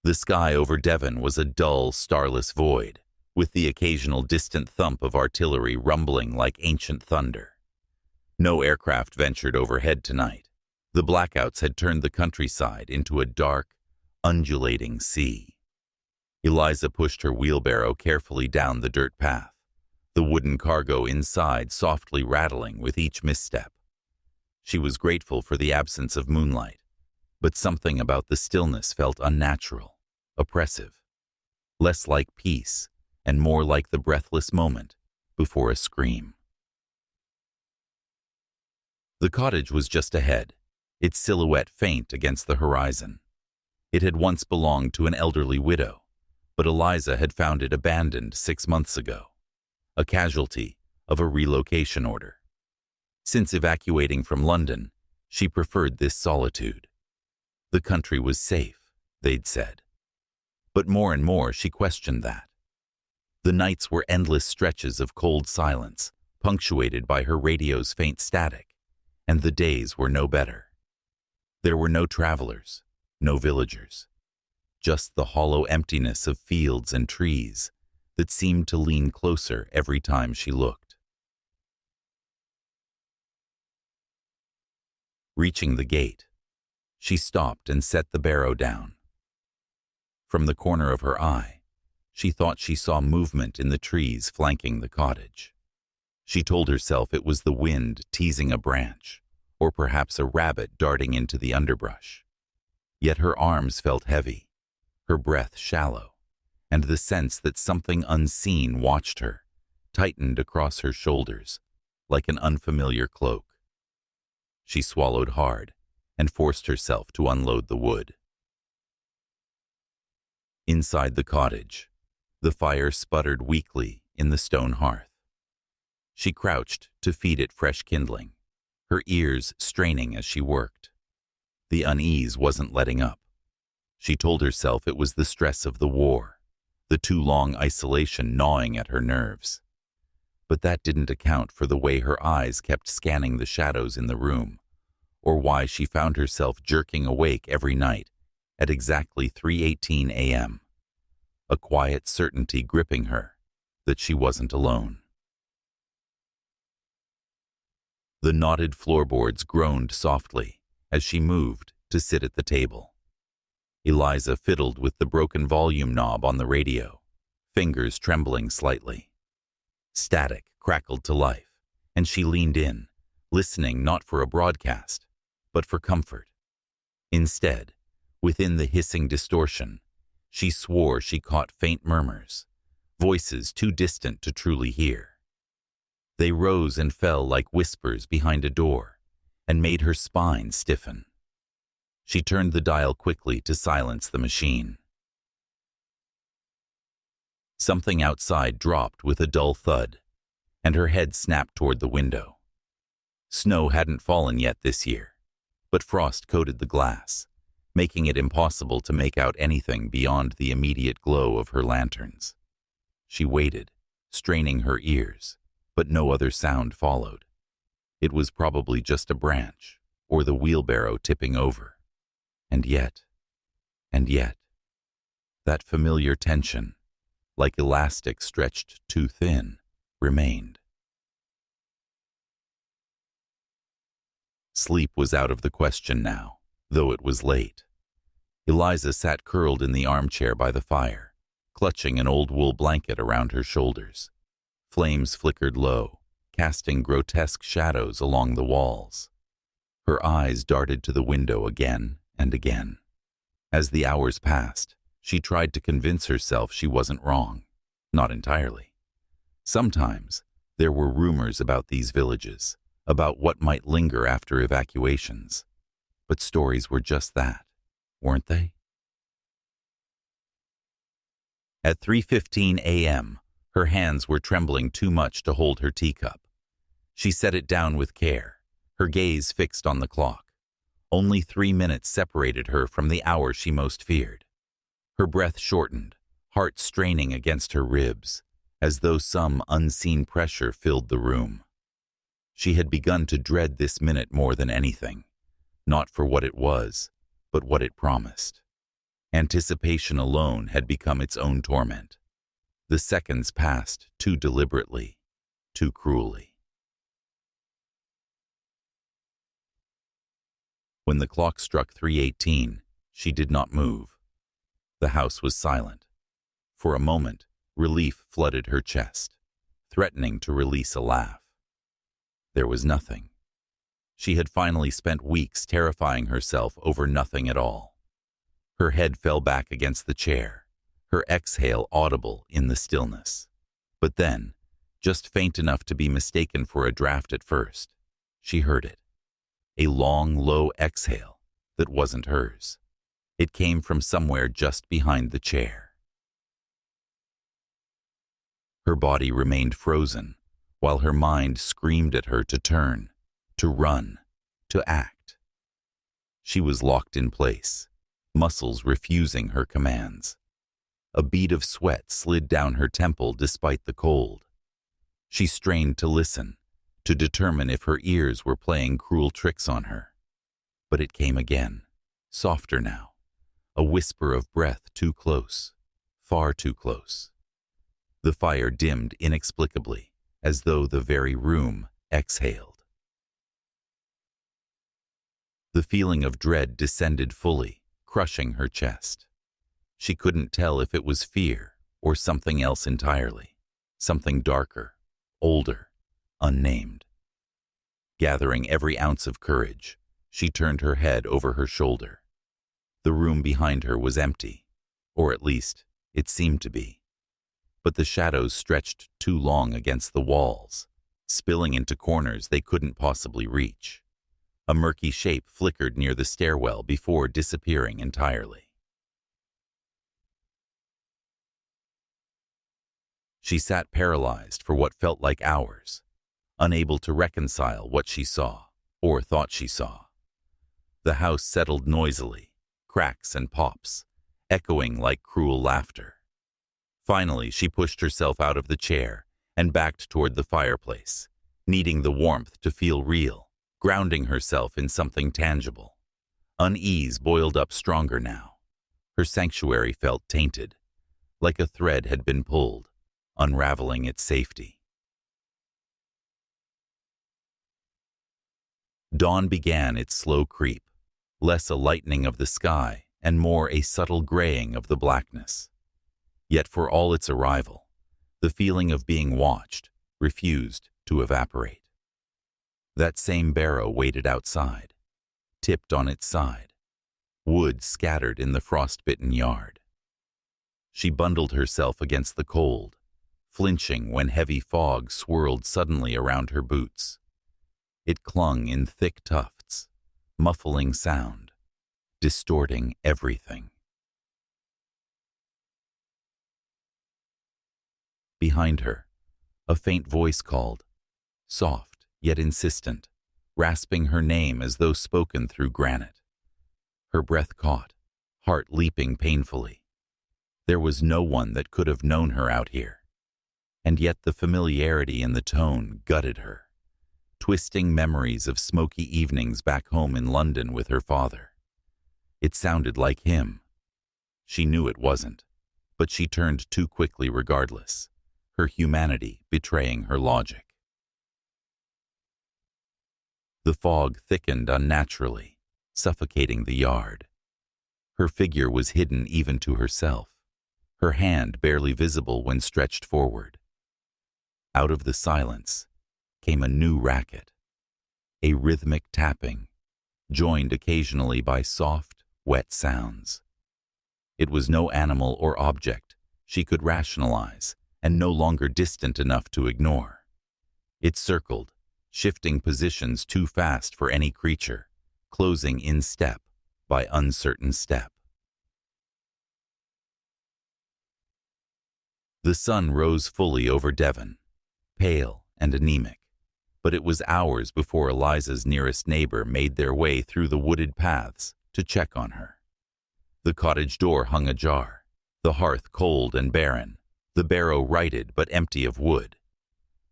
The sky over Devon was a dull, starless void, with the occasional distant thump of artillery rumbling like ancient thunder. No aircraft ventured overhead tonight. The blackouts had turned the countryside into a dark, undulating sea. Eliza pushed her wheelbarrow carefully down the dirt path, the wooden cargo inside softly rattling with each misstep. She was grateful for the absence of moonlight, but something about the stillness felt unnatural, oppressive, less like peace and more like the breathless moment before a scream. The cottage was just ahead, its silhouette faint against the horizon. It had once belonged to an elderly widow, but Eliza had found it abandoned 6 months ago, a casualty of a relocation order. Since evacuating from London, she preferred this solitude. The country was safe, they'd said. But more and more she questioned that. The nights were endless stretches of cold silence, punctuated by her radio's faint static, and the days were no better. There were no travelers, no villagers, just the hollow emptiness of fields and trees that seemed to lean closer every time she looked. Reaching the gate, she stopped and set the barrow down. From the corner of her eye, she thought she saw movement in the trees flanking the cottage. She told herself it was the wind teasing a branch, or perhaps a rabbit darting into the underbrush. Yet her arms felt heavy, her breath shallow, and the sense that something unseen watched her tightened across her shoulders like an unfamiliar cloak. She swallowed hard and forced herself to unload the wood. Inside the cottage, the fire sputtered weakly in the stone hearth. She crouched to feed it fresh kindling, her ears straining as she worked. The unease wasn't letting up. She told herself it was the stress of the war, the too long isolation gnawing at her nerves. But that didn't account for the way her eyes kept scanning the shadows in the room, or why she found herself jerking awake every night at exactly 3:18 a.m., a quiet certainty gripping her that she wasn't alone. The knotted floorboards groaned softly as she moved to sit at the table. Eliza fiddled with the broken volume knob on the radio, fingers trembling slightly. Static crackled to life, and she leaned in, listening not for a broadcast, but for comfort. Instead, within the hissing distortion, she swore she caught faint murmurs, voices too distant to truly hear. They rose and fell like whispers behind a door, and made her spine stiffen. She turned the dial quickly to silence the machine. Something outside dropped with a dull thud, and her head snapped toward the window. Snow hadn't fallen yet this year, but frost coated the glass, making it impossible to make out anything beyond the immediate glow of her lanterns. She waited, straining her ears, but no other sound followed. It was probably just a branch, or the wheelbarrow tipping over. And yet, that familiar tension, like elastic stretched too thin, remained. Sleep was out of the question now, though it was late. Eliza sat curled in the armchair by the fire, clutching an old wool blanket around her shoulders. Flames flickered low, casting grotesque shadows along the walls. Her eyes darted to the window again and again. As the hours passed, she tried to convince herself she wasn't wrong. Not entirely. Sometimes there were rumors about these villages, about what might linger after evacuations. But stories were just that, weren't they? At 3:15 a.m., her hands were trembling too much to hold her teacup. She set it down with care, her gaze fixed on the clock. Only 3 minutes separated her from the hour she most feared. Her breath shortened, heart straining against her ribs, as though some unseen pressure filled the room. She had begun to dread this minute more than anything, not for what it was, but what it promised. Anticipation alone had become its own torment. The seconds passed too deliberately, too cruelly. When the clock struck 3:18, she did not move. The house was silent. For a moment, relief flooded her chest, threatening to release a laugh. There was nothing. She had finally spent weeks terrifying herself over nothing at all. Her head fell back against the chair, her exhale audible in the stillness. But then, just faint enough to be mistaken for a draft at first, she heard it. A long, low exhale that wasn't hers. It came from somewhere just behind the chair. Her body remained frozen, while her mind screamed at her to turn, to run, to act. She was locked in place, muscles refusing her commands. A bead of sweat slid down her temple despite the cold. She strained to listen, to determine if her ears were playing cruel tricks on her. But it came again, softer now, a whisper of breath too close, far too close. The fire dimmed inexplicably, as though the very room exhaled. The feeling of dread descended fully, crushing her chest. She couldn't tell if it was fear or something else entirely, something darker, older, unnamed. Gathering every ounce of courage, she turned her head over her shoulder. The room behind her was empty, or at least it seemed to be. But the shadows stretched too long against the walls, spilling into corners they couldn't possibly reach. A murky shape flickered near the stairwell before disappearing entirely. She sat paralyzed for what felt like hours, unable to reconcile what she saw, or thought she saw. The house settled noisily, cracks and pops, echoing like cruel laughter. Finally, she pushed herself out of the chair and backed toward the fireplace, needing the warmth to feel real, grounding herself in something tangible. Unease boiled up stronger now. Her sanctuary felt tainted, like a thread had been pulled, unraveling its safety. Dawn began its slow creep, less a lightening of the sky and more a subtle graying of the blackness. Yet for all its arrival, the feeling of being watched refused to evaporate. That same barrow waited outside, tipped on its side, wood scattered in the frost-bitten yard. She bundled herself against the cold, flinching when heavy fog swirled suddenly around her boots. It clung in thick tufts, muffling sound, distorting everything. Behind her, a faint voice called, soft yet insistent, rasping her name as though spoken through granite. Her breath caught, heart leaping painfully. There was no one that could have known her out here. And yet the familiarity in the tone gutted her, twisting memories of smoky evenings back home in London with her father. It sounded like him. She knew it wasn't, but she turned too quickly regardless, her humanity betraying her logic. The fog thickened unnaturally, suffocating the yard. Her figure was hidden even to herself, her hand barely visible when stretched forward. Out of the silence came a new racket, a rhythmic tapping, joined occasionally by soft, wet sounds. It was no animal or object she could rationalize, and no longer distant enough to ignore. It circled, shifting positions too fast for any creature, closing in step by uncertain step. The sun rose fully over Devon, pale and anemic, but it was hours before Eliza's nearest neighbor made their way through the wooded paths to check on her. The cottage door hung ajar, the hearth cold and barren, the barrow righted but empty of wood.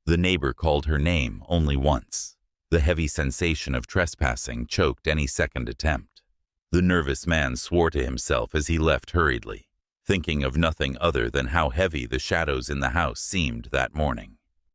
The neighbor called her name only once. The heavy sensation of trespassing choked any second attempt. The nervous man swore to himself as he left hurriedly, thinking of nothing other than how heavy the shadows in the house seemed that morning.